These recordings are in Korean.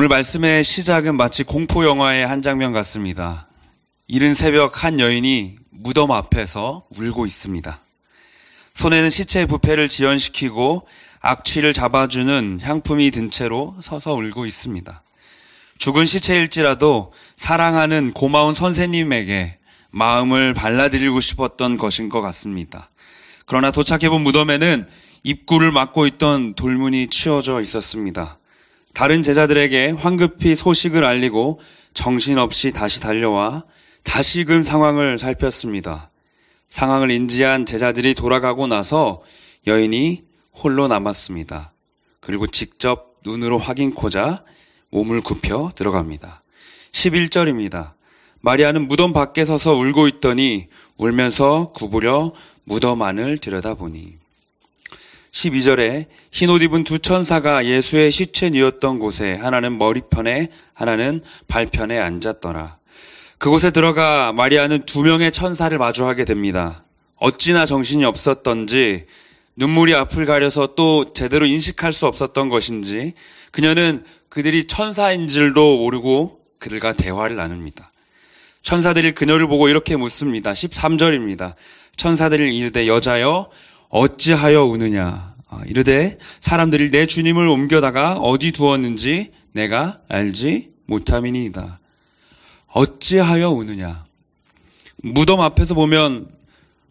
오늘 말씀의 시작은 마치 공포 영화의 한 장면 같습니다. 이른 새벽 한 여인이 무덤 앞에서 울고 있습니다. 손에는 시체의 부패를 지연시키고 악취를 잡아주는 향품이 든 채로 서서 울고 있습니다. 죽은 시체일지라도 사랑하는 고마운 선생님에게 마음을 발라드리고 싶었던 것인 것 같습니다. 그러나 도착해본 무덤에는 입구를 막고 있던 돌문이 치워져 있었습니다. 다른 제자들에게 황급히 소식을 알리고 정신없이 다시 달려와 다시금 상황을 살폈습니다. 상황을 인지한 제자들이 돌아가고 나서 여인이 홀로 남았습니다. 그리고 직접 눈으로 확인코자 몸을 굽혀 들어갑니다. 11절입니다. 마리아는 무덤 밖에 서서 울고 있더니 울면서 구부려 무덤 안을 들여다보니 12절에 흰옷 입은 두 천사가 예수의 시체 뉘었던 곳에 하나는 머리편에 하나는 발편에 앉았더라. 그곳에 들어가 마리아는 두 명의 천사를 마주하게 됩니다. 어찌나 정신이 없었던지 눈물이 앞을 가려서 또 제대로 인식할 수 없었던 것인지 그녀는 그들이 천사인 줄도 모르고 그들과 대화를 나눕니다. 천사들이 그녀를 보고 이렇게 묻습니다. 13절입니다. 천사들이 이르되 여자여 어찌하여 우느냐. 이르되 사람들이 내 주님을 옮겨다가 어디 두었는지 내가 알지 못함이니이다. 어찌하여 우느냐. 무덤 앞에서 보면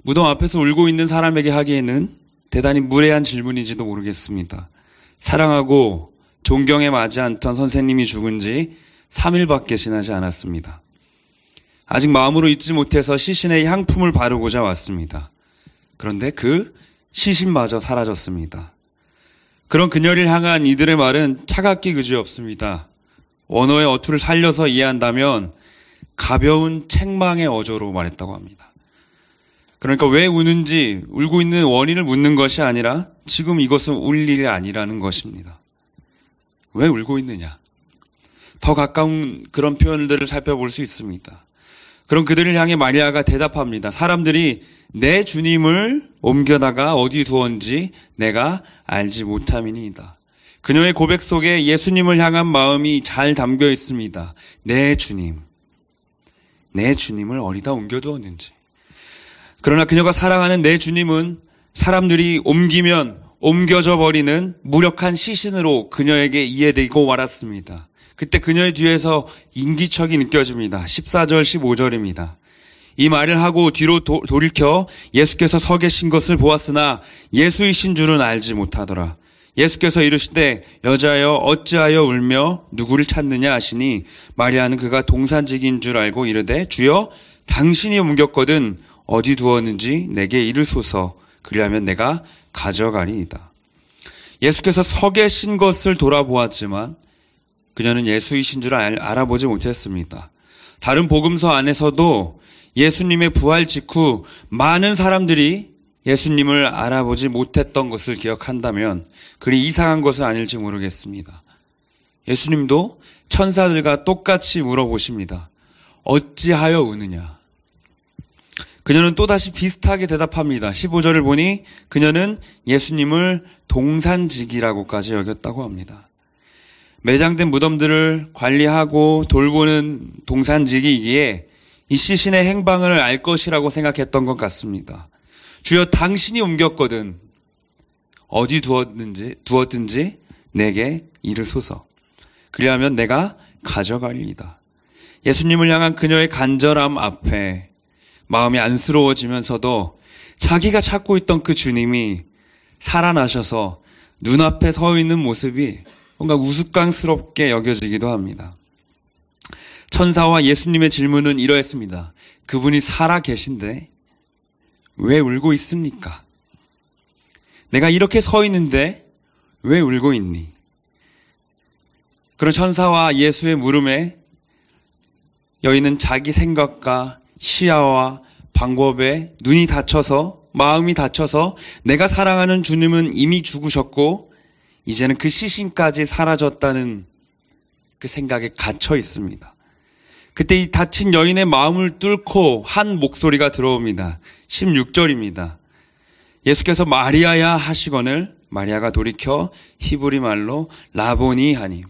무덤 앞에서 울고 있는 사람에게 하기에는 대단히 무례한 질문인지도 모르겠습니다. 사랑하고 존경에 맞지 않던 선생님이 죽은 지 3일밖에 지나지 않았습니다. 아직 마음으로 잊지 못해서 시신의 향품을 바르고자 왔습니다. 그런데 그 시신마저 사라졌습니다. 그런 그녀를 향한 이들의 말은 차갑기 그지없습니다. 원어의 어투를 살려서 이해한다면 가벼운 책망의 어조로 말했다고 합니다. 그러니까 왜 우는지 울고 있는 원인을 묻는 것이 아니라 지금 이것은 울 일이 아니라는 것입니다. 왜 울고 있느냐? 더 가까운 그런 표현들을 살펴볼 수 있습니다. 그럼 그들을 향해 마리아가 대답합니다. 사람들이 내 주님을 옮겨다가 어디 두었는지 내가 알지 못함이니이다. 그녀의 고백 속에 예수님을 향한 마음이 잘 담겨 있습니다. 내 주님, 내 주님을 어디다 옮겨두었는지. 그러나 그녀가 사랑하는 내 주님은 사람들이 옮기면 옮겨져 버리는 무력한 시신으로 그녀에게 이해되고 말았습니다. 그때 그녀의 뒤에서 인기척이 느껴집니다. 14절, 15절입니다. 이 말을 하고 뒤로 돌이켜 예수께서 서 계신 것을 보았으나 예수이신 줄은 알지 못하더라. 예수께서 이르시되 여자여 어찌하여 울며 누구를 찾느냐 하시니 마리아는 그가 동산직인 줄 알고 이르되 주여 당신이 옮겼거든 어디 두었는지 내게 이르소서 그리하면 내가 가져가리이다. 예수께서 서 계신 것을 돌아보았지만 그녀는 예수이신 줄 알아보지 못했습니다. 다른 복음서 안에서도 예수님의 부활 직후 많은 사람들이 예수님을 알아보지 못했던 것을 기억한다면 그리 이상한 것은 아닐지 모르겠습니다. 예수님도 천사들과 똑같이 물어보십니다. 어찌하여 우느냐? 그녀는 또다시 비슷하게 대답합니다. 15절을 보니 그녀는 예수님을 동산직이라고까지 여겼다고 합니다. 매장된 무덤들을 관리하고 돌보는 동산직이기에 이 시신의 행방을 알 것이라고 생각했던 것 같습니다. 주여 당신이 옮겼거든 어디 두었든지 내게 이르소서 그리하면 내가 가져가리이다. 예수님을 향한 그녀의 간절함 앞에 마음이 안쓰러워지면서도 자기가 찾고 있던 그 주님이 살아나셔서 눈앞에 서 있는 모습이 뭔가 우스꽝스럽게 여겨지기도 합니다. 천사와 예수님의 질문은 이러했습니다. 그분이 살아 계신데 왜 울고 있습니까? 내가 이렇게 서 있는데 왜 울고 있니? 그런 천사와 예수의 물음에 여인은 자기 생각과 시야와 방법에 눈이 닫혀서 마음이 닫혀서 내가 사랑하는 주님은 이미 죽으셨고 이제는 그 시신까지 사라졌다는 그 생각에 갇혀 있습니다. 그때 이 닫힌 여인의 마음을 뚫고 한 목소리가 들어옵니다. 16절입니다. 예수께서 마리아야 하시거늘 마리아가 돌이켜 히브리 말로 라보니 하니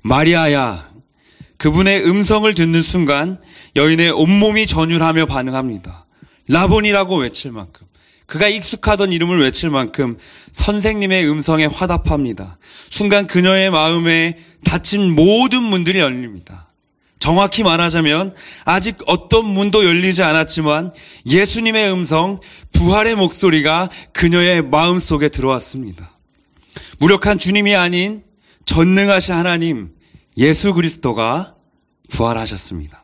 마리아야. 그분의 음성을 듣는 순간 여인의 온몸이 전율하며 반응합니다. 라본이라고 외칠 만큼, 그가 익숙하던 이름을 외칠 만큼 선생님의 음성에 화답합니다. 순간 그녀의 마음에 닫힌 모든 문들이 열립니다. 정확히 말하자면 아직 어떤 문도 열리지 않았지만 예수님의 음성, 부활의 목소리가 그녀의 마음속에 들어왔습니다. 무력한 주님이 아닌 전능하신 하나님 예수 그리스도가 부활하셨습니다.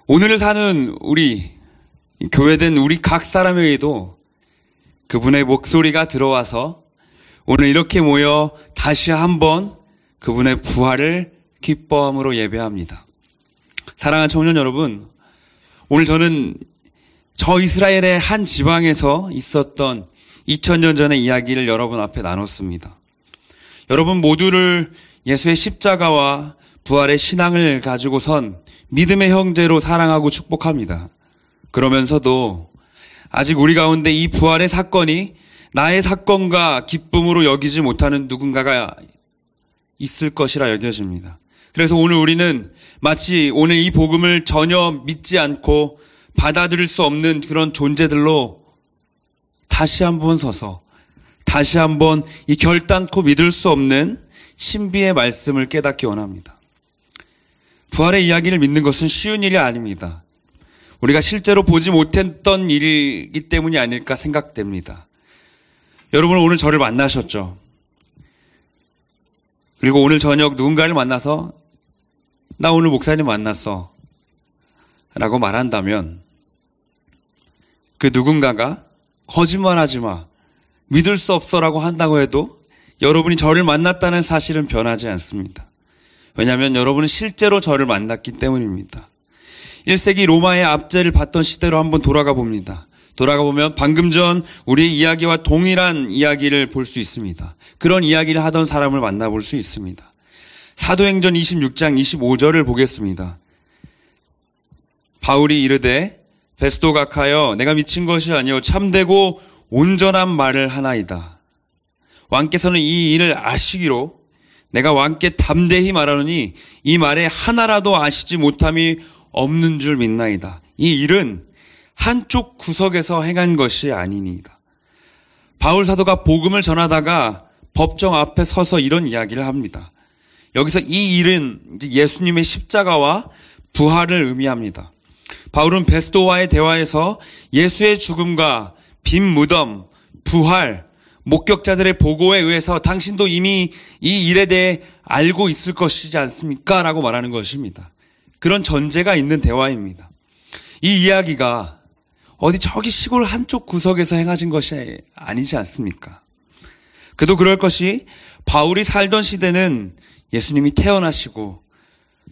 오늘을 사는 우리 교회된 우리 각 사람에게도 그분의 목소리가 들어와서 오늘 이렇게 모여 다시 한번 그분의 부활을 기뻐함으로 예배합니다. 사랑하는 청년 여러분, 오늘 저는 저 이스라엘의 한 지방에서 있었던 2000년 전의 이야기를 여러분 앞에 나눴습니다. 여러분 모두를 예수의 십자가와 부활의 신앙을 가지고선 믿음의 형제로 사랑하고 축복합니다. 그러면서도 아직 우리 가운데 이 부활의 사건이 나의 사건과 기쁨으로 여기지 못하는 누군가가 있을 것이라 여겨집니다. 그래서 오늘 우리는 마치 오늘 이 복음을 전혀 믿지 않고 받아들일 수 없는 그런 존재들로 다시 한번 서서 다시 한번 이 결단코 믿을 수 없는 신비의 말씀을 깨닫기 원합니다. 부활의 이야기를 믿는 것은 쉬운 일이 아닙니다. 우리가 실제로 보지 못했던 일이기 때문이 아닐까 생각됩니다. 여러분 오늘 저를 만나셨죠? 그리고 오늘 저녁 누군가를 만나서 나 오늘 목사님 만났어 라고 말한다면 그 누군가가 거짓말하지 마, 믿을 수 없어 라고 한다고 해도 여러분이 저를 만났다는 사실은 변하지 않습니다. 왜냐하면 여러분은 실제로 저를 만났기 때문입니다. 1세기 로마의 압제를 받던 시대로 한번 돌아가 봅니다. 돌아가 보면 방금 전 우리의 이야기와 동일한 이야기를 볼 수 있습니다. 그런 이야기를 하던 사람을 만나볼 수 있습니다. 사도행전 26장 25절을 보겠습니다. 바울이 이르되 베스도 각하여 내가 미친 것이 아니요 참되고 온전한 말을 하나이다. 왕께서는 이 일을 아시기로 내가 왕께 담대히 말하노니 이 말에 하나라도 아시지 못함이 없는 줄 믿나이다. 이 일은 한쪽 구석에서 행한 것이 아니니이다. 바울 사도가 복음을 전하다가 법정 앞에 서서 이런 이야기를 합니다. 여기서 이 일은 예수님의 십자가와 부활을 의미합니다. 바울은 베스도와의 대화에서 예수의 죽음과 빈 무덤, 부활, 목격자들의 보고에 의해서 당신도 이미 이 일에 대해 알고 있을 것이지 않습니까? 라고 말하는 것입니다. 그런 전제가 있는 대화입니다. 이 이야기가 어디 저기 시골 한쪽 구석에서 행하진 것이 아니지 않습니까? 그도 그럴 것이 바울이 살던 시대는 예수님이 태어나시고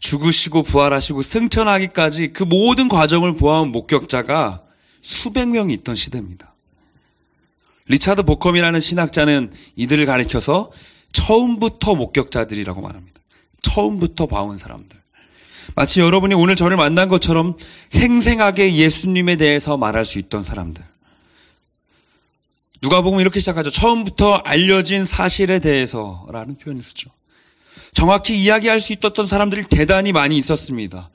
죽으시고 부활하시고 승천하기까지 그 모든 과정을 보아온 목격자가 수백 명이 있던 시대입니다. 리차드 보컴이라는 신학자는 이들을 가리켜서 처음부터 목격자들이라고 말합니다. 처음부터 봐온 사람들. 마치 여러분이 오늘 저를 만난 것처럼 생생하게 예수님에 대해서 말할 수 있던 사람들. 누가복음 이렇게 시작하죠. 처음부터 알려진 사실에 대해서라는 표현을 쓰죠. 정확히 이야기할 수 있었던 사람들이 대단히 많이 있었습니다.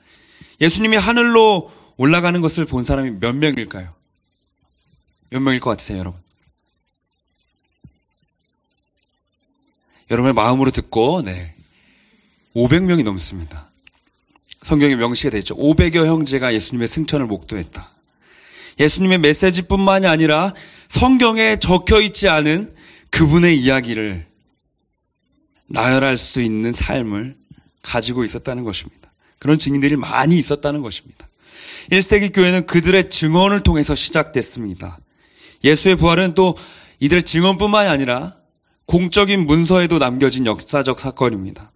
예수님이 하늘로 올라가는 것을 본 사람이 몇 명일까요? 몇 명일 것 같으세요, 여러분? 여러분의 마음으로 듣고 500명이 넘습니다. 성경에 명시가 되어 있죠. 500여 형제가 예수님의 승천을 목도했다. 예수님의 메시지뿐만이 아니라 성경에 적혀있지 않은 그분의 이야기를 나열할 수 있는 삶을 가지고 있었다는 것입니다. 그런 증인들이 많이 있었다는 것입니다. 1세기 교회는 그들의 증언을 통해서 시작됐습니다. 예수의 부활은 또 이들의 증언뿐만이 아니라 공적인 문서에도 남겨진 역사적 사건입니다.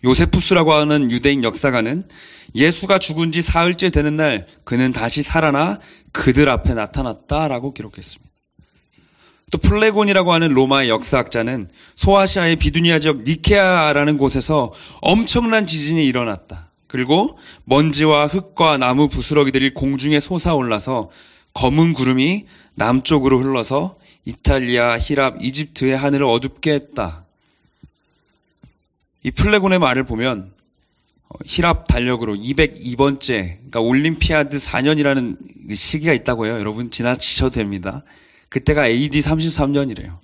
요세푸스라고 하는 유대인 역사가는 예수가 죽은 지 사흘째 되는 날 그는 다시 살아나 그들 앞에 나타났다라고 기록했습니다. 또 플레곤이라고 하는 로마의 역사학자는 소아시아의 비두니아 지역 니케아라는 곳에서 엄청난 지진이 일어났다. 그리고 먼지와 흙과 나무 부스러기들이 공중에 솟아올라서 검은 구름이 남쪽으로 흘러서 이탈리아, 히랍, 이집트의 하늘을 어둡게 했다. 이 플레곤의 말을 보면 히랍 달력으로 202번째, 그러니까 올림피아드 4년이라는 시기가 있다고 해요. 여러분 지나치셔도 됩니다. 그때가 AD 33년이래요.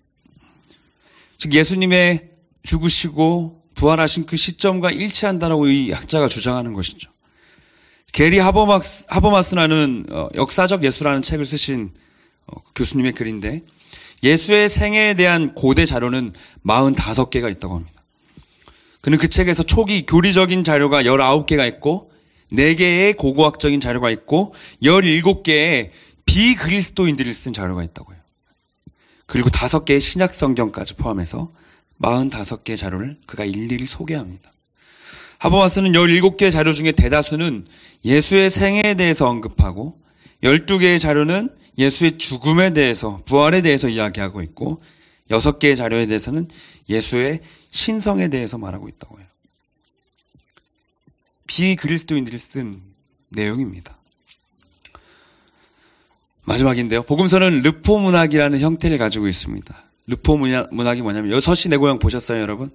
즉 예수님의 죽으시고 부활하신 그 시점과 일치한다라고 이 학자가 주장하는 것이죠. 게리 하버마스라는 역사적 예수라는 책을 쓰신 교수님의 글인데, 예수의 생애에 대한 고대 자료는 45개가 있다고 합니다. 그는 그 책에서 초기 교리적인 자료가 19개가 있고 4개의 고고학적인 자료가 있고 17개의 비그리스도인들이 쓴 자료가 있다고 해요. 그리고 5개의 신약 성경까지 포함해서 45개의 자료를 그가 일일이 소개합니다. 하버마스는 17개의 자료 중에 대다수는 예수의 생애에 대해서 언급하고 12개의 자료는 예수의 죽음에 대해서, 부활에 대해서 이야기하고 있고 6개의 자료에 대해서는 예수의 신성에 대해서 말하고 있다고 해요. 비그리스도인들이 쓴 내용입니다. 마지막인데요. 복음서는 르포 문학이라는 형태를 가지고 있습니다. 르포 문학이 뭐냐면, 6시 내 고향 보셨어요, 여러분?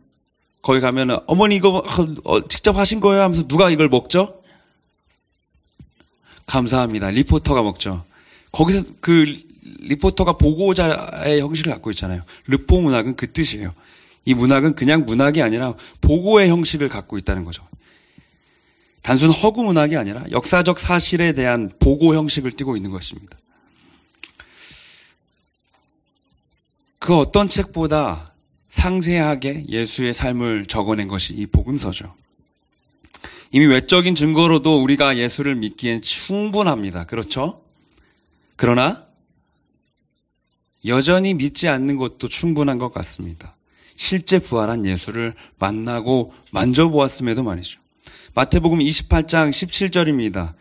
거기 가면은 어머니 이거 직접 하신 거예요? 하면서 누가 이걸 먹죠? 감사합니다. 리포터가 먹죠. 거기서 그 리포터가 보고자의 형식을 갖고 있잖아요. 르포 문학은 그 뜻이에요. 이 문학은 그냥 문학이 아니라 보고의 형식을 갖고 있다는 거죠. 단순 허구 문학이 아니라 역사적 사실에 대한 보고 형식을 띠고 있는 것입니다. 그 어떤 책보다 상세하게 예수의 삶을 적어낸 것이 이 복음서죠. 이미 외적인 증거로도 우리가 예수를 믿기엔 충분합니다. 그렇죠? 그러나 여전히 믿지 않는 것도 충분한 것 같습니다. 실제 부활한 예수를 만나고 만져보았음에도 말이죠. 마태복음 28장 17절입니다.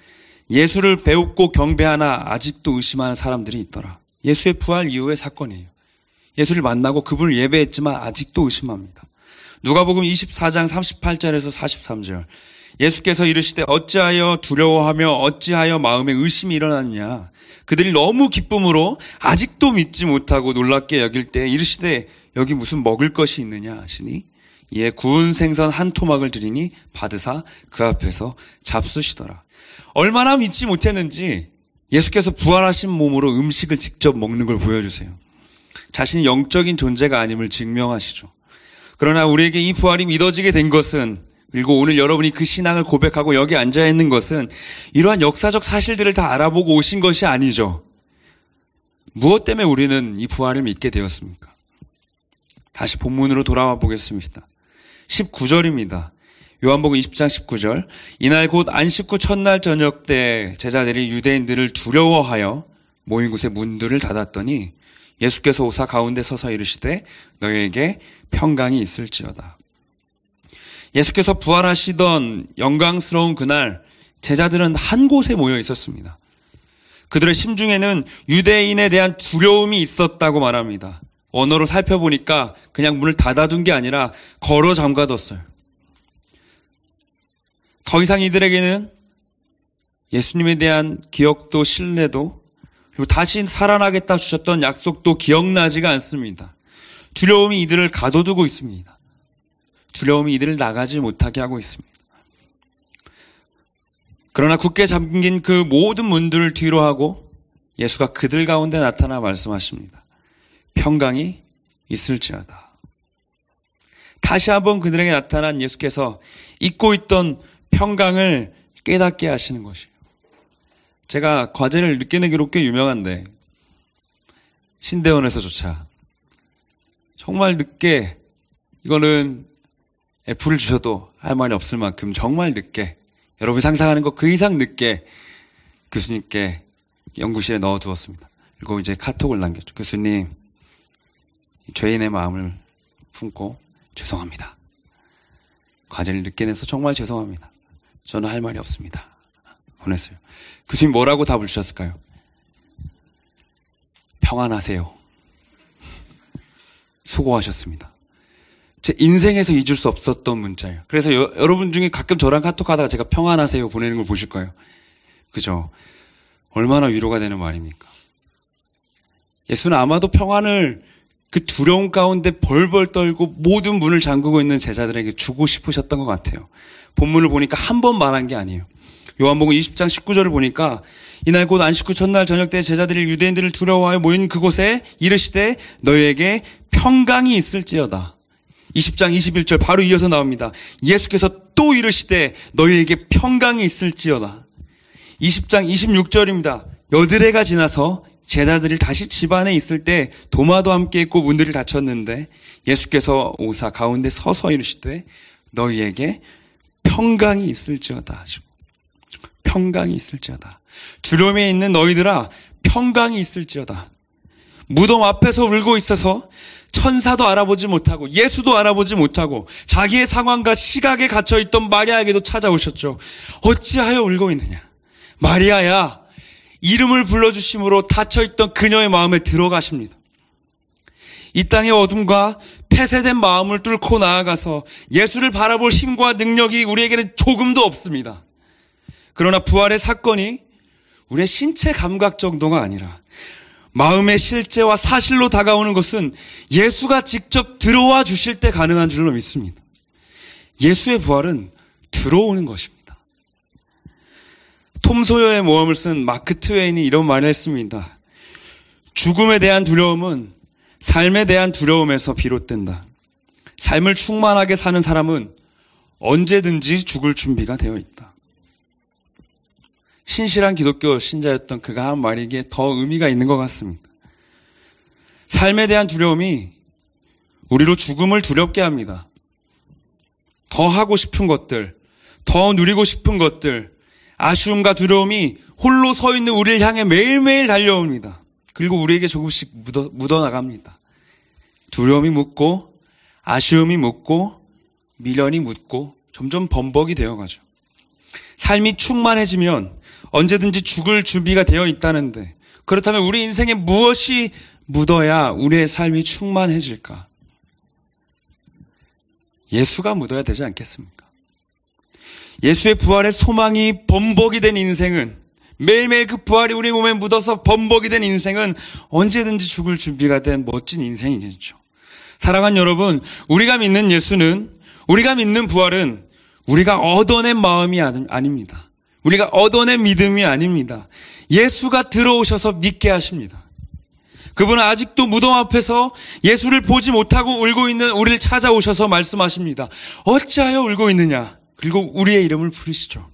예수를 배웁고 경배하나 아직도 의심하는 사람들이 있더라. 예수의 부활 이후의 사건이에요. 예수를 만나고 그분을 예배했지만 아직도 의심합니다. 누가복음 24장 38절에서 43절. 예수께서 이르시되 어찌하여 두려워하며 어찌하여 마음에 의심이 일어났느냐. 그들이 너무 기쁨으로 아직도 믿지 못하고 놀랍게 여길 때 이르시되 여기 무슨 먹을 것이 있느냐 하시니 이에 구운 생선 한 토막을 드리니 받으사 그 앞에서 잡수시더라. 얼마나 믿지 못했는지 예수께서 부활하신 몸으로 음식을 직접 먹는 걸 보여주세요. 자신이 영적인 존재가 아님을 증명하시죠. 그러나 우리에게 이 부활이 믿어지게 된 것은, 그리고 오늘 여러분이 그 신앙을 고백하고 여기 앉아있는 것은 이러한 역사적 사실들을 다 알아보고 오신 것이 아니죠. 무엇 때문에 우리는 이 부활을 믿게 되었습니까? 다시 본문으로 돌아와 보겠습니다. 19절입니다. 요한복음 20장 19절. 이날 곧 안식 후 첫날 저녁 때 제자들이 유대인들을 두려워하여 모인 곳에 문들을 닫았더니 예수께서 오사 가운데 서서 이르시되 너희에게 평강이 있을지어다. 예수께서 부활하시던 영광스러운 그날 제자들은 한 곳에 모여 있었습니다. 그들의 심중에는 유대인에 대한 두려움이 있었다고 말합니다. 언어로 살펴보니까 그냥 문을 닫아둔 게 아니라 걸어 잠가뒀어요. 더 이상 이들에게는 예수님에 대한 기억도 신뢰도 그리고 다시 살아나겠다 주셨던 약속도 기억나지가 않습니다. 두려움이 이들을 가둬두고 있습니다. 두려움이 이들을 나가지 못하게 하고 있습니다. 그러나 굳게 잠긴 그 모든 문들을 뒤로 하고 예수가 그들 가운데 나타나 말씀하십니다. 평강이 있을지어다. 다시 한번 그들에게 나타난 예수께서 잊고 있던 평강을 깨닫게 하시는 것이에요. 제가 과제를 늦게 내기로 꽤 유명한데 신대원에서조차 정말 늦게, 이거는 F를 주셔도 할 말이 없을 만큼 정말 늦게, 여러분이 상상하는 것 그 이상 늦게 교수님께 연구실에 넣어두었습니다. 그리고 이제 카톡을 남겼죠. 교수님, 죄인의 마음을 품고 죄송합니다. 과제를 늦게 내서 정말 죄송합니다. 저는 할 말이 없습니다. 보냈어요. 교수님 뭐라고 답을 주셨을까요? 평안하세요. 수고하셨습니다. 제 인생에서 잊을 수 없었던 문자예요. 그래서 여러분 중에 가끔 저랑 카톡하다가 제가 평안하세요 보내는 걸 보실 거예요. 그죠? 얼마나 위로가 되는 말입니까? 예수는 아마도 평안을 그 두려움 가운데 벌벌 떨고 모든 문을 잠그고 있는 제자들에게 주고 싶으셨던 것 같아요. 본문을 보니까 한 번 말한 게 아니에요. 요한복음 20장 19절을 보니까 이날 곧 안식 후 첫날 저녁 때 제자들이 유대인들을 두려워하여 모인 그곳에 이르시되 너희에게 평강이 있을지어다. 20장 21절 바로 이어서 나옵니다. 예수께서 또 이르시되 너희에게 평강이 있을지어다. 20장 26절입니다. 여드레가 지나서 제자들이 다시 집안에 있을 때 도마도 함께 있고 문들이 닫혔는데 예수께서 오사 가운데 서서 이르시되 너희에게 평강이 있을지어다 하시고 평강이 있을지어다. 두려움에 있는 너희들아 평강이 있을지어다. 무덤 앞에서 울고 있어서 천사도 알아보지 못하고 예수도 알아보지 못하고 자기의 상황과 시각에 갇혀있던 마리아에게도 찾아오셨죠. 어찌하여 울고 있느냐. 마리아야, 이름을 불러주심으로 닫혀있던 그녀의 마음에 들어가십니다. 이 땅의 어둠과 폐쇄된 마음을 뚫고 나아가서 예수를 바라볼 힘과 능력이 우리에게는 조금도 없습니다. 그러나 부활의 사건이 우리의 신체 감각 정도가 아니라 마음의 실제와 사실로 다가오는 것은 예수가 직접 들어와 주실 때 가능한 줄로 믿습니다. 예수의 부활은 들어오는 것입니다. 톰 소여의 모험을 쓴 마크 트웨인이 이런 말을 했습니다. 죽음에 대한 두려움은 삶에 대한 두려움에서 비롯된다. 삶을 충만하게 사는 사람은 언제든지 죽을 준비가 되어 있다. 신실한 기독교 신자였던 그가 한 말이기에 더 의미가 있는 것 같습니다. 삶에 대한 두려움이 우리로 죽음을 두렵게 합니다. 더 하고 싶은 것들, 더 누리고 싶은 것들, 아쉬움과 두려움이 홀로 서 있는 우리를 향해 매일매일 달려옵니다. 그리고 우리에게 조금씩 묻어나갑니다. 두려움이 묻고, 아쉬움이 묻고, 미련이 묻고, 점점 범벅이 되어가죠. 삶이 충만해지면 언제든지 죽을 준비가 되어 있다는데, 그렇다면 우리 인생에 무엇이 묻어야 우리의 삶이 충만해질까? 예수가 묻어야 되지 않겠습니까? 예수의 부활의 소망이 범벅이 된 인생은, 매일매일 그 부활이 우리 몸에 묻어서 범벅이 된 인생은 언제든지 죽을 준비가 된 멋진 인생이겠죠. 사랑하는 여러분, 우리가 믿는 예수는, 우리가 믿는 부활은 우리가 얻어낸 마음이 아닙니다. 우리가 얻어낸 믿음이 아닙니다. 예수가 들어오셔서 믿게 하십니다. 그분은 아직도 무덤 앞에서 예수를 보지 못하고 울고 있는 우리를 찾아오셔서 말씀하십니다. 어찌하여 울고 있느냐? 그리고 우리의 이름을 부르시죠.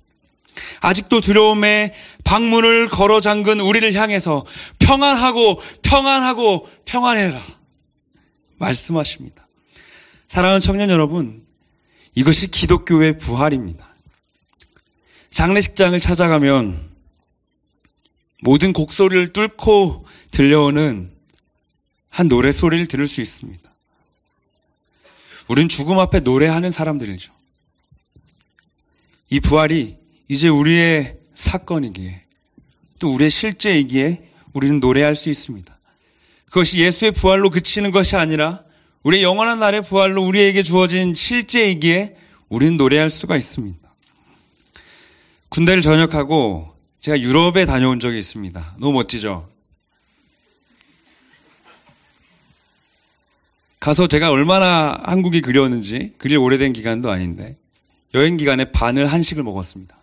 아직도 두려움에 방문을 걸어 잠근 우리를 향해서 평안하고 평안하고 평안해라 말씀하십니다. 사랑하는 청년 여러분, 이것이 기독교의 부활입니다. 장례식장을 찾아가면 모든 곡소리를 뚫고 들려오는 한 노래소리를 들을 수 있습니다. 우린 죽음 앞에 노래하는 사람들이죠. 이 부활이 이제 우리의 사건이기에, 또 우리의 실제이기에 우리는 노래할 수 있습니다. 그것이 예수의 부활로 그치는 것이 아니라 우리의 영원한 날의 부활로 우리에게 주어진 실제이기에 우리는 노래할 수가 있습니다. 군대를 전역하고 제가 유럽에 다녀온 적이 있습니다. 너무 멋지죠? 가서 제가 얼마나 한국이 그리웠는지, 그리 오래된 기간도 아닌데 여행 기간에 반을 한식을 먹었습니다.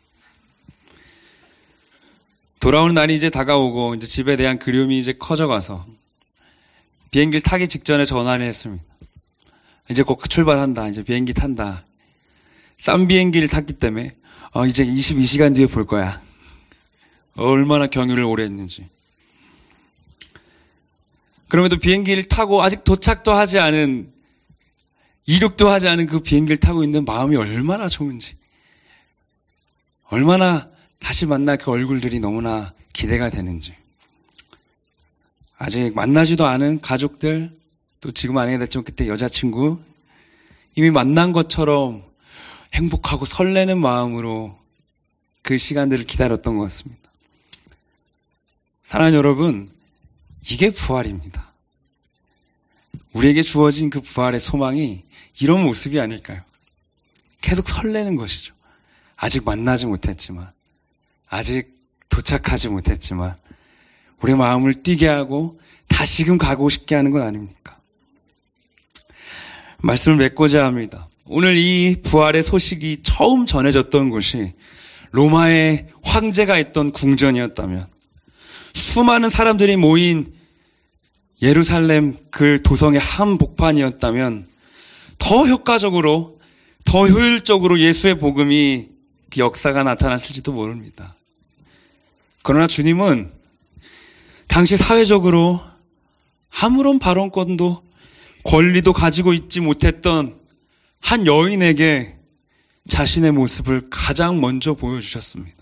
돌아오는 날이 이제 다가오고 이제 집에 대한 그리움이 이제 커져가서 비행기를 타기 직전에 전화를 했습니다. 이제 곧 출발한다. 이제 비행기 탄다. 싼 비행기를 탔기 때문에 이제 22시간 뒤에 볼 거야. 얼마나 경유를 오래 했는지. 그럼에도 비행기를 타고 아직 도착도 하지 않은, 이륙도 하지 않은 그 비행기를 타고 있는 마음이 얼마나 좋은지, 얼마나 다시 만날 그 얼굴들이 너무나 기대가 되는지. 아직 만나지도 않은 가족들, 또 지금 아내가 됐지만 그때 여자친구, 이미 만난 것처럼 행복하고 설레는 마음으로 그 시간들을 기다렸던 것 같습니다. 사랑하는 여러분, 이게 부활입니다. 우리에게 주어진 그 부활의 소망이 이런 모습이 아닐까요? 계속 설레는 것이죠. 아직 만나지 못했지만, 아직 도착하지 못했지만 우리 마음을 뛰게 하고 다시금 가고 싶게 하는 건 아닙니까? 말씀을 맺고자 합니다. 오늘 이 부활의 소식이 처음 전해졌던 곳이 로마의 황제가 있던 궁전이었다면, 수많은 사람들이 모인 예루살렘 그 도성의 한복판이었다면 더 효과적으로, 더 효율적으로 예수의 복음이 그 역사가 나타났을지도 모릅니다. 그러나 주님은 당시 사회적으로 아무런 발언권도 권리도 가지고 있지 못했던 한 여인에게 자신의 모습을 가장 먼저 보여주셨습니다.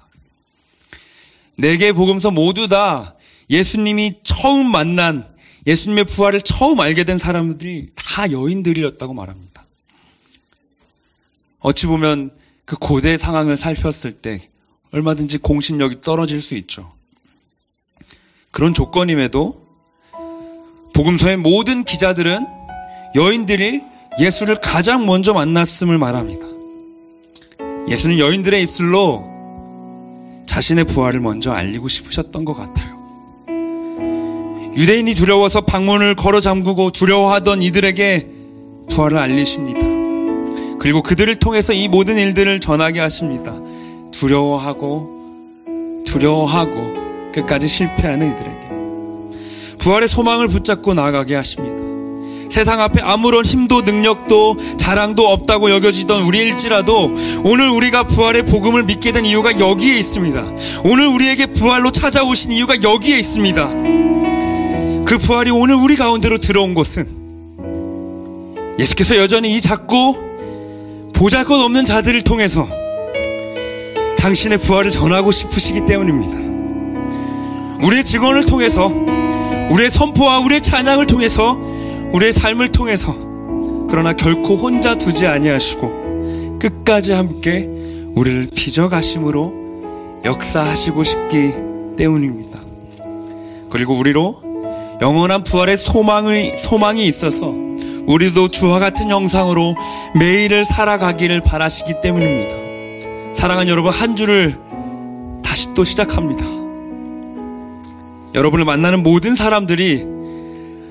네 개의 복음서 모두 다 예수님이 처음 만난, 예수님의 부활을 처음 알게 된 사람들이 다 여인들이었다고 말합니다. 어찌 보면 그 고대 상황을 살폈을 때 얼마든지 공신력이 떨어질 수 있죠. 그런 조건임에도 복음서의 모든 기자들은 여인들이 예수를 가장 먼저 만났음을 말합니다. 예수는 여인들의 입술로 자신의 부활을 먼저 알리고 싶으셨던 것 같아요. 유대인이 두려워서 방문을 걸어 잠그고 두려워하던 이들에게 부활을 알리십니다. 그리고 그들을 통해서 이 모든 일들을 전하게 하십니다. 두려워하고 끝까지 실패하는 이들에게 부활의 소망을 붙잡고 나아가게 하십니다. 세상 앞에 아무런 힘도 능력도 자랑도 없다고 여겨지던 우리일지라도 오늘 우리가 부활의 복음을 믿게 된 이유가 여기에 있습니다. 오늘 우리에게 부활로 찾아오신 이유가 여기에 있습니다. 그 부활이 오늘 우리 가운데로 들어온 것은 예수께서 여전히 이 작고 보잘것없는 자들을 통해서 당신의 부활을 전하고 싶으시기 때문입니다. 우리의 증언을 통해서, 우리의 선포와 우리의 찬양을 통해서, 우리의 삶을 통해서, 그러나 결코 혼자 두지 아니하시고 끝까지 함께 우리를 빚어가심으로 역사하시고 싶기 때문입니다. 그리고 우리로 영원한 부활의 소망이 있어서 우리도 주와 같은 형상으로 매일을 살아가기를 바라시기 때문입니다. 사랑하는 여러분, 한 주를 다시 또 시작합니다. 여러분을 만나는 모든 사람들이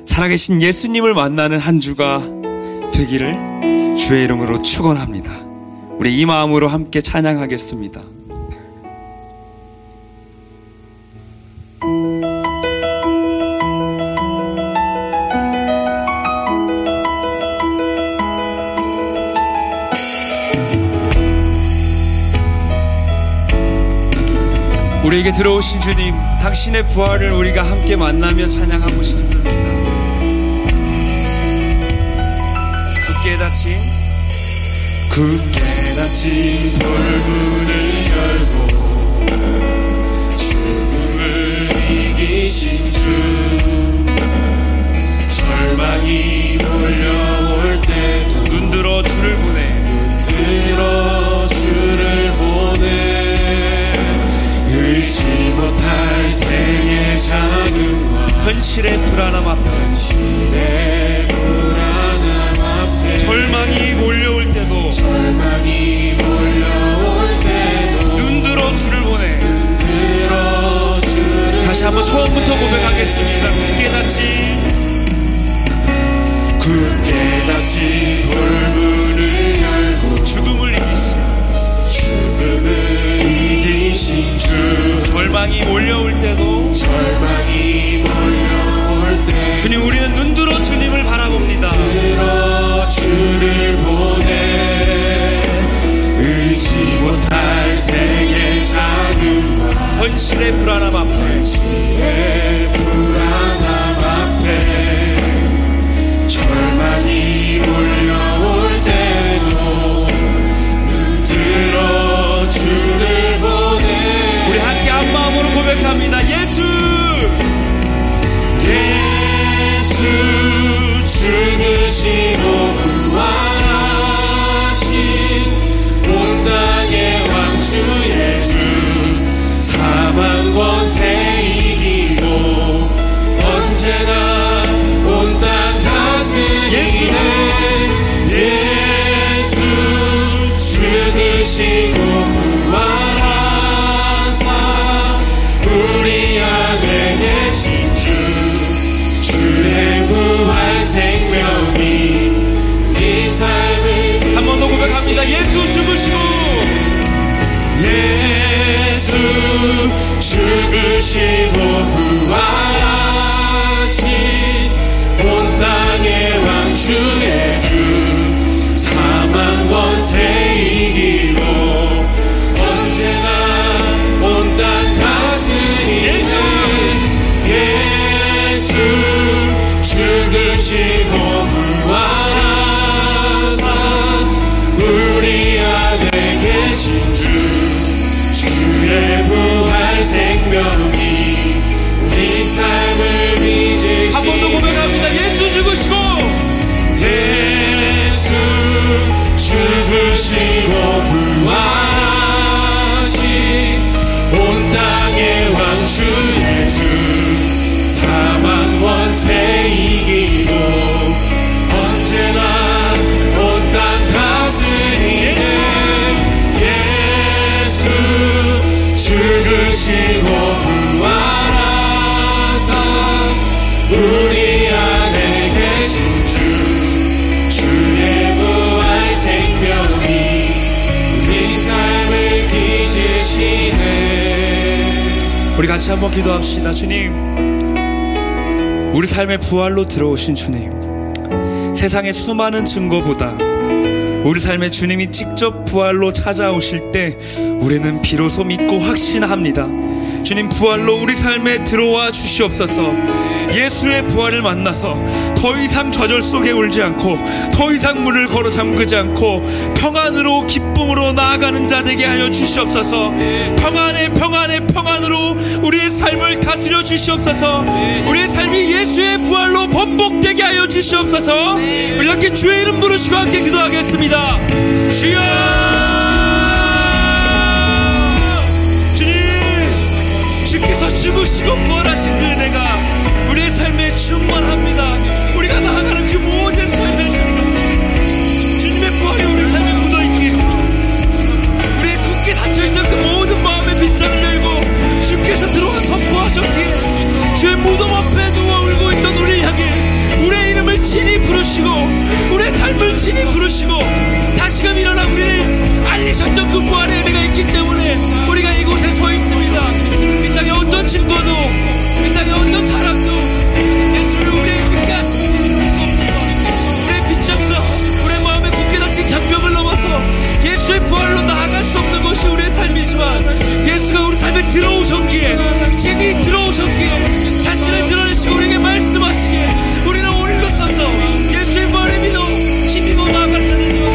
살아계신 예수님을 만나는 한 주가 되기를 주의 이름으로 축원합니다. 우리 이 마음으로 함께 찬양하겠습니다. 우리에게 들어오신 주님, 당신의 부활을 우리가 함께 만나며 찬양하고 싶습니다. 굳게 닫힌 돌문을 열고 죽음을 이기신 주, 절망이 몰려올 때도 눈들어 주를 보내 의지 못할 생의 자금과 현실의 불안함 앞에 절망이 몰려올 때도 눈들어 주를 보내 다시 한번 처음부터 고백하겠습니다. 굳게 닫힌 돌문을 열고 죽음을 이기신 주, 절망이 몰려올 때도 주님, 우리는 눈들어 주님을 바라봅니다. 주를 보내 의지 못할 생의 자금과 현실의 불안함 앞에 절망이 몰려올 때도 눈들어 주를 보내 우리 함께 한 마음으로 고백합니다. 죽으시고 부활하신 온 땅의 왕주 예수, 사망 권세 이기고 예수 죽으시고 예수 죽으시고 부활하신 온 땅의 왕 주의 주 사망 권세 이기고 언제나 온 땅 다스리는 예수 죽으시고 부활하사 우리 안에 계신 주 주의 부활 생명이 우리 삶을 빚으시네. 한 번 더 고백합니다. 예수 죽으시고 예수 죽으시고 부활하신 온 땅의 왕 주의 주 사망 권세 이기고 언제나 온 땅 다스리는 예수 죽으시고 부활하사 우리 안에 계신 주 주의 부활 생명이 우리 삶을 빚으시네. 우리 같이 한번 기도합시다. 주님, 우리 삶의 부활로 들어오신 주님, 세상의 수많은 증거보다 우리 삶에 주님이 직접 부활로 찾아오실 때 우리는 비로소 믿고 확신합니다. 주님, 부활로 우리 삶에 들어와 주시옵소서. 예수의 부활을 만나서 더 이상 저절 속에 울지 않고 더 이상 문을 걸어 잠그지 않고 평안으로 기쁨으로 나아가는 자 되게 하여 주시옵소서. 평안으로 우리의 삶을 다스려 주시옵소서. 우리의 삶이 예수의 부활로 번복되게 하여 주시옵소서. 우리 이렇게 주의 이름 부르시고 함께 기도하겠습니다. 주여, 주님, 주께서 죽으시고 부활하신 그 은혜가 우리의 삶에 충만합니다. 우리가 나아가는 그 모든 삶의 주님의 부활이 우리 삶에 묻어있기에 우리의 굳게 닫혀있던 그 모든 마음의 빗장을 열고 주께서 들어와 선포하셨기에 주의 무덤 앞에 누워 울고 있던 우리를 향해 우리의 이름을 친히 부르시고 우리의 삶을 친히 부르시고 다시금 일어나 우리를 알리셨던 그 부활의 은혜가 있기 때문에 우리가 이곳에 서 있습니다. 이 땅에 어떤 증거도 이 땅에 어떤 사람도 예수를 우리의 믿게 하시는 수 없지만 우리의 빗장과 우리의 마음에 굳게 닫힌 장벽을 넘어서 예수의 부활로 나아갈 수 없는 것이 우리의 삶이지만 예수가 우리 삶에 들어오셨기에 진이 들어오셨기에 자신을 드러내시고 우리에게 말씀하시기에 우리는 오늘도 서서 예수의 부활을 믿어 힘입어 나아갈 자를 되었습니다.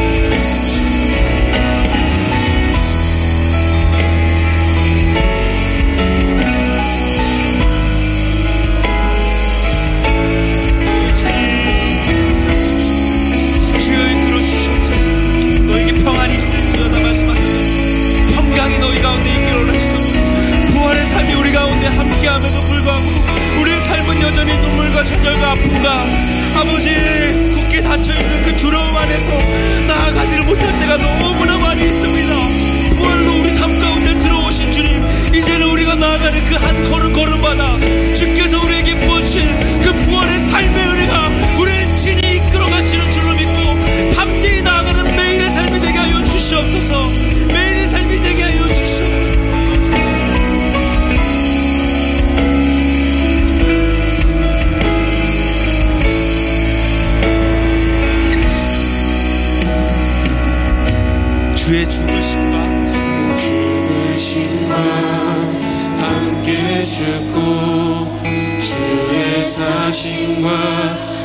평안이 있을지어다 말씀하셨습니다. 평강이 너희 가운데 있기를 원하시고 부활의 삶이 우리 가운데 함께함에도 불구하고 우리의 삶은 여전히 눈물과 좌절과 아픔과 아버지 굳게 닫혀있는 그 두려움 안에서 나아가지를 못할 때가 너무나 많이 있습니다. 부활로 우리 삶 가운데 들어오신 주님, 이제는 우리가 나아가는 그 한 걸음마다 주께서 우리에게 부어주시는 그 부활의 삶의 은혜가 우리를 진히 이끌어가시는 줄로 믿고 담대히 나아가는 매일의 삶이 되게 하여 주시옵소서. 매일의 삶이 되게 하여 주시옵소서. 주의 죽으심과 함께 죽고 주의 사심과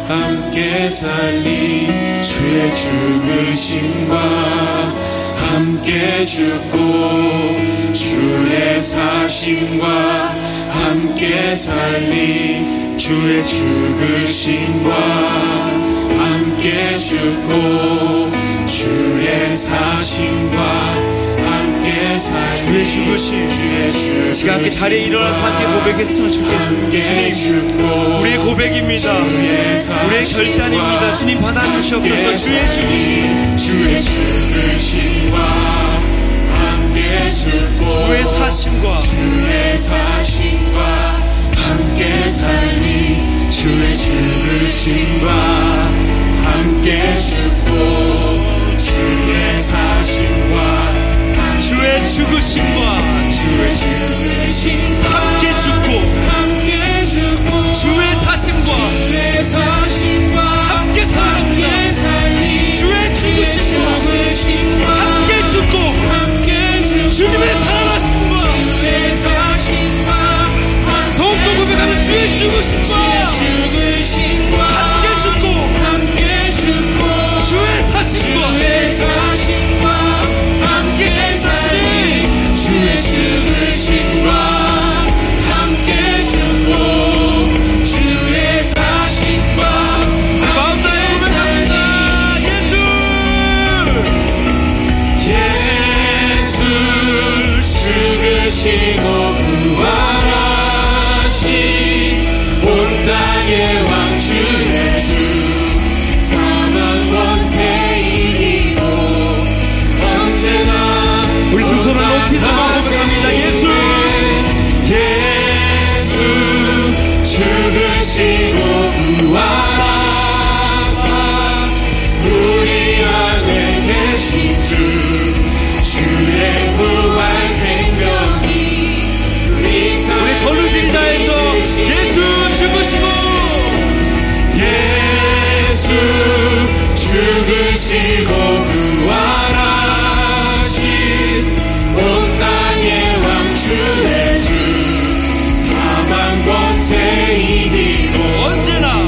함께 살리 주의 죽으심과 함께 죽고 주의 사심과 함께 살리 주의 죽으심과 함께 죽고 주의 사심과 함께 살리 주의 죽으심 지금 함께 자리에 일어나서 함께 고백했으면 좋겠습니다. 주님, 우리의 고백입니다. 우리의 결단입니다. 주님 받아주시옵소서. 주의 죽으심, 주의 죽으심과 함께 죽고 주의 사심과 주의 사심과 함께 살리 주의 죽으심과 함께 죽고 주의 사심 죽으심과 함께 죽고 주의 사심과 함께 살아갑니다. 주의 죽으심과 함께 죽고 주님의 살아나심과 더욱더 고백하는 주의 죽으심과 함께 죽고 주의 사심과 함께 살리 주의 죽으심과 함께 죽고 주의 사심과 마음 다해 고백합니다. 예수 죽으시고 부활하신 온 땅의 왕 주 예수 사망 권세 이기고 언제나 우리 두 손을 높이 들어 고백합니다. 예수 죽으시고 부활하사 우리 안에 계신 주의 부활 생명이 우리 전우질 다해서 예수 죽으시고 죽으시고 부활하신 온 땅의 왕 주 예수 사망 권세 이기고 언제나 온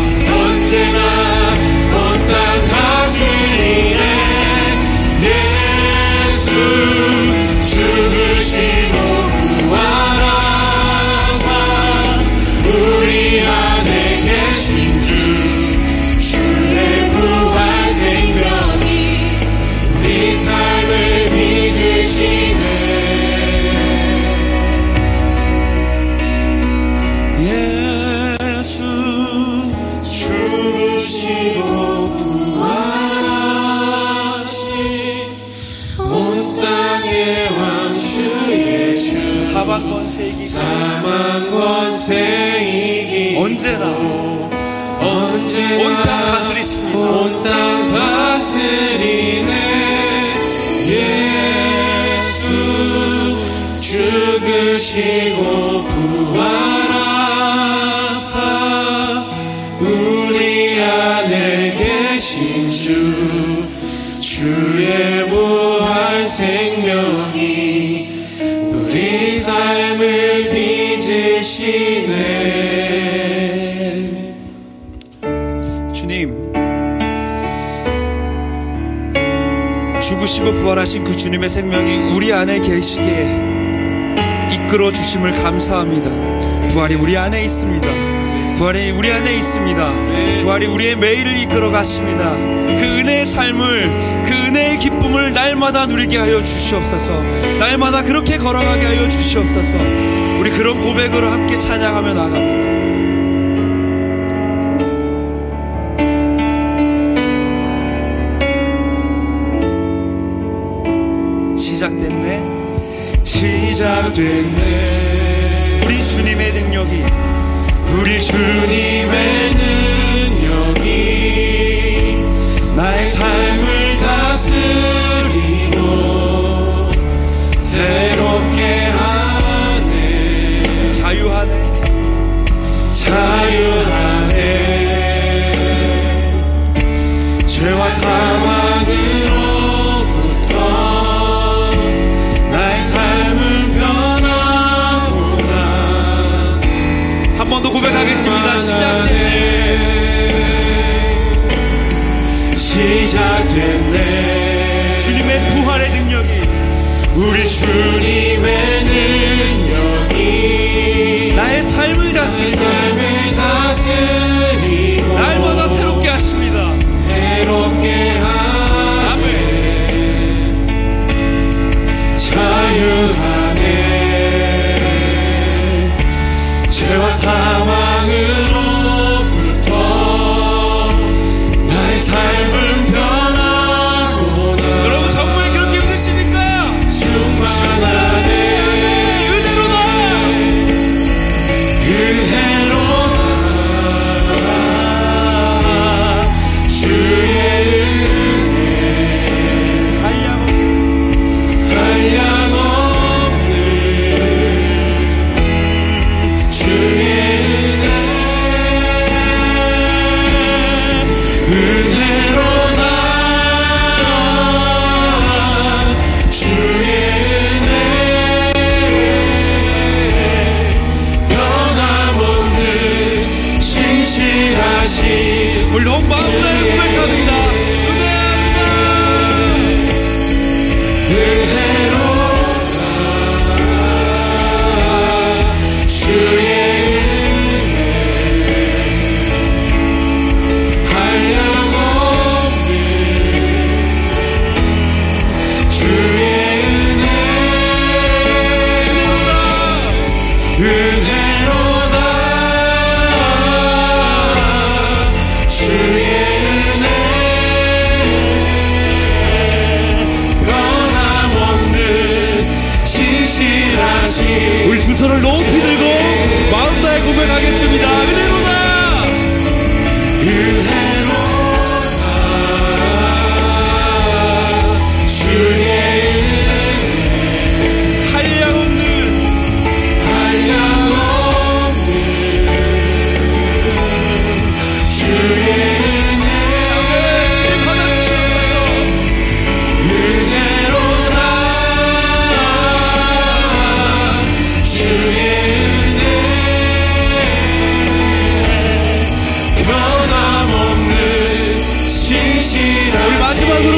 땅 다스리네 예수 죽으시고 부활하사 우리 안에 계신 주의 부활 생명이 우리 삶을 빚으시네 예수 죽으시고 부활하신 온 땅의 왕 주 예수 사망 권세 이기고 사망 권세 이기고 언제나 온 땅 다스리십니다. 온 땅 다스리네 예수 죽으시고 부활하사 우리 안에 계신 주의 부활 생명이 우리 삶을 빚으시네 주님, 죽으시고 부활하신 그 주님의 생명이 우리 안에 계시기에 이끌어 주심을 감사합니다. 부활이 우리 안에 있습니다. 부활이 우리 안에 있습니다. 부활이 우리의 매일을 이끌어 가십니다. 그 은혜의 삶을, 그 은혜의 기쁨을 날마다 누리게 하여 주시옵소서. 날마다 그렇게 걸어가게 하여 주시옵소서. 우리 그런 고백으로 함께 찬양하며 나갑니다. 시작됐네 우리 주님의 능력이 우리 주님의 능력이 나의 삶을 다스리고 새롭게 하네 자유하네 죄와 사망으로부터 나의 삶은 변하구나 한 번 더 고백하겠습니다. 시작됐네 주님의 부활의 능력이 우리 주님의 능력이 나의 삶을 다스리고 날마다 새롭게 하십니다. 새롭게 하네 자유하네 죄와 사망으로부터 나의 삶은 변하구나 여러분 정말 그렇게 믿으십니까? 충만한 은혜로다 주의 은혜 변함없는 신실하신 우리 두 손을 높이 들고 마음 다해 고백하겠습니다. 은혜로다. 은혜로다 주의 한량없는 한량없는 주의 주님 하나 주시옵소서. 은혜로다 주의 변함없는 신실한 우리 마지막으로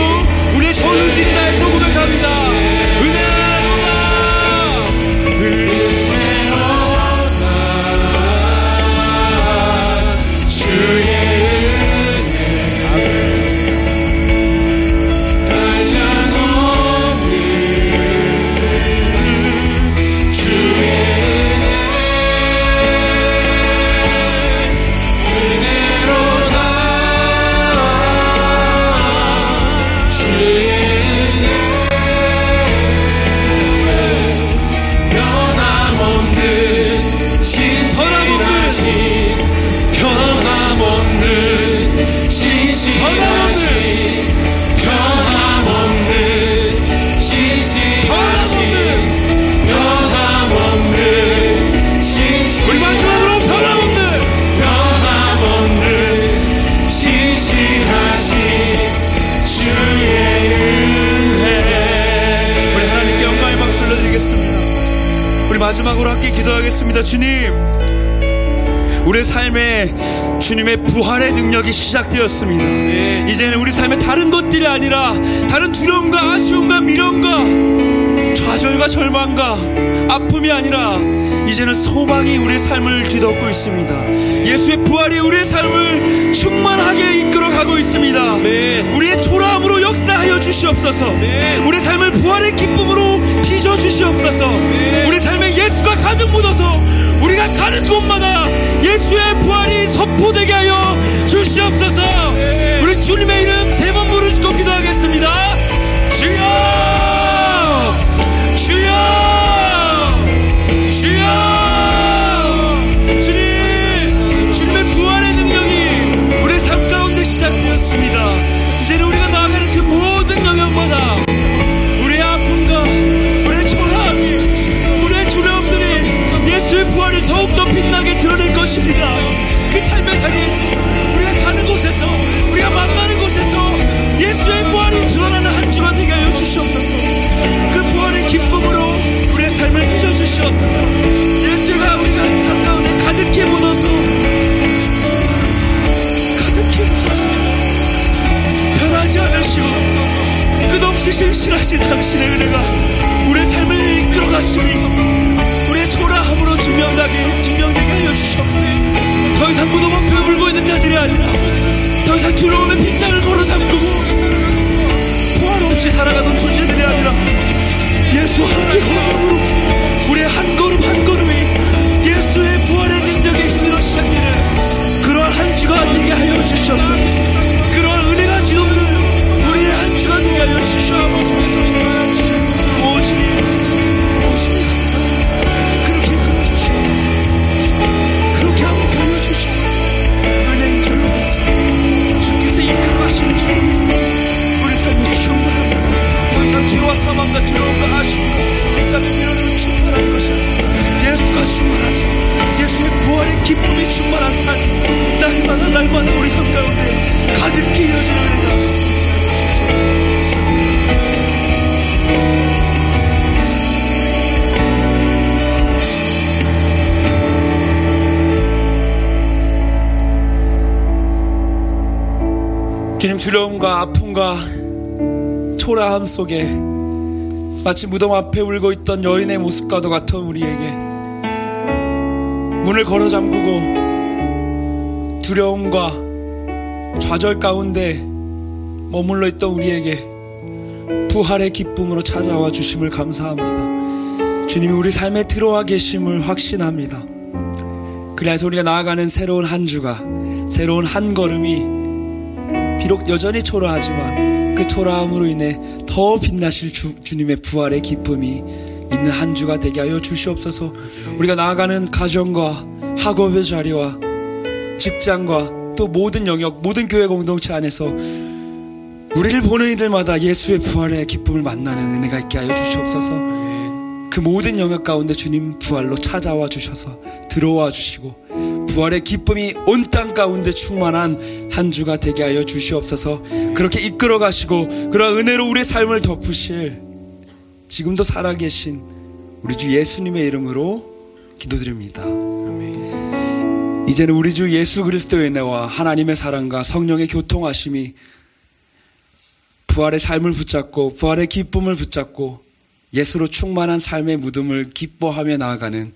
우리의 전의진이 다해서 고백합니다. 은혜로다. 주의 한량없는 주의 은혜로다 주의 변함없는 신실하신 변함없는 신실하신 변함없는 신실하신 변함없는 신실하신 우리 마지막으로 변함없는 변함없는 신실하신 주의 은혜 우리 하나님께 영광의 박수 올려드리겠습니다. 우리 마지막으로 함께 기도하겠습니다. 주님, 우리의 삶에 주님의 부활의 능력이 시작되었습니다. 이제는 우리 삶에 다른 것들이 아니라 다른 두려움과 아쉬움과 미련과 좌절과 절망과 아픔이 아니라 이제는 소망이 우리의 삶을 뒤덮고 있습니다. 예수의 부활이 우리의 삶을 충만하게 이끌어가고 있습니다. 우리의 초라함으로 역사하여 주시옵소서. 우리의 삶을 부활의 기쁨으로 빚어 주시옵소서. 우리 삶에 예수가 가득 묻어서 우리가 가는 곳마다 예수의 부활이 선포되게 하여 주시옵소서. 우리 주님의 이름 세 번 부르시고 기도하겠습니다. 주여 주여 주여. 주님, 주님의 부활의 능력이 우리의 삶 가운데 시작되었습니다. 이제는 우리가 나아가는 그 모든 영역마다 우리의 아픔과 우리의 초라함이 우리의 두려움들이 예수의 부활을 더욱더 빛나게 드러낼 것입니다. 그 삶의 자리에서 우리가 가는 곳에서 우리가 만나는 곳에서 예수의 부활이 드러나는 한 주가 되게 하여 주시옵소서. 그 부활의 기쁨으로 우리의 삶을 빚어주시옵소서. 예수가 우리가 삶 가운데 가득히 묻어서 변하지 않으시고 끝없이 신실하신 당신의 은혜가 우리의 삶을 이끌어가시니 우리의 초라함으로 증명되게 하여 주시옵소서. 더 이상 무덤 앞에 울고 있는 자들이 아니라 더 이상 두려움의 빗장을 걸어 잠그고 부활 없이 살아가던 존재들이 아니라 예수와 함께 걸어감으로 우리의 한 걸음 한 걸음이 예수의 부활의 능력의 힘으로 시작되는 그러한 한 주가 되게 하여 주시옵소서. 그러한 은혜가 뒤덮는 우리의 한 주가 되게 하여 주시옵소서. 오직 그렇게 끌어주시옵소서. 그렇게 함께 하여 주시옵소서. 은혜인 줄로 믿습니다. 주께서 이끌어가시는 줄로 믿습니다. 우리 삶이 충만합니다. 더 이상 죄와 사망과 두려움과 아쉬움과 이 같은 미련으로 충만한 것이 아니라 예수가 충만하사 예수의 부활의 기쁨이 충만한 삶 날마다 우리 삶 가운데 가득히 이어지는 은혜가 주님, 두려움과 아픔과 초라함 속에 마치 무덤 앞에 울고 있던 여인의 모습과도 같은 우리에게 문을 걸어 잠그고 두려움과 좌절 가운데 머물러 있던 우리에게 부활의 기쁨으로 찾아와 주심을 감사합니다. 주님이 우리 삶에 들어와 계심을 확신합니다. 그래서 우리가 나아가는 새로운 한 주가, 새로운 한 걸음이 비록 여전히 초라하지만 그 초라함으로 인해 더 빛나실 주님의 부활의 기쁨이 있는 한 주가 되게 하여 주시옵소서. 우리가 나아가는 가정과 학업의 자리와 직장과 또 모든 영역, 모든 교회 공동체 안에서 우리를 보는 이들마다 예수의 부활의 기쁨을 만나는 은혜가 있게 하여 주시옵소서. 그 모든 영역 가운데 주님 부활로 찾아와 주셔서 들어와 주시고 부활의 기쁨이 온 땅 가운데 충만한 한 주가 되게 하여 주시옵소서. 그렇게 이끌어 가시고 그러한 은혜로 우리의 삶을 덮으실 지금도 살아계신 우리 주 예수님의 이름으로 기도드립니다. 이제는 우리 주 예수 그리스도의 은혜와 하나님의 사랑과 성령의 교통하심이 부활의 삶을 붙잡고 부활의 기쁨을 붙잡고 예수로 충만한 삶의 무덤을 기뻐하며 나아가는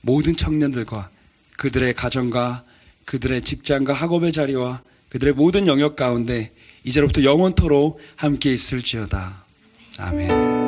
모든 청년들과 그들의 가정과 그들의 직장과 학업의 자리와 그들의 모든 영역 가운데 이제로부터 영원토록 함께 있을지어다. 아멘.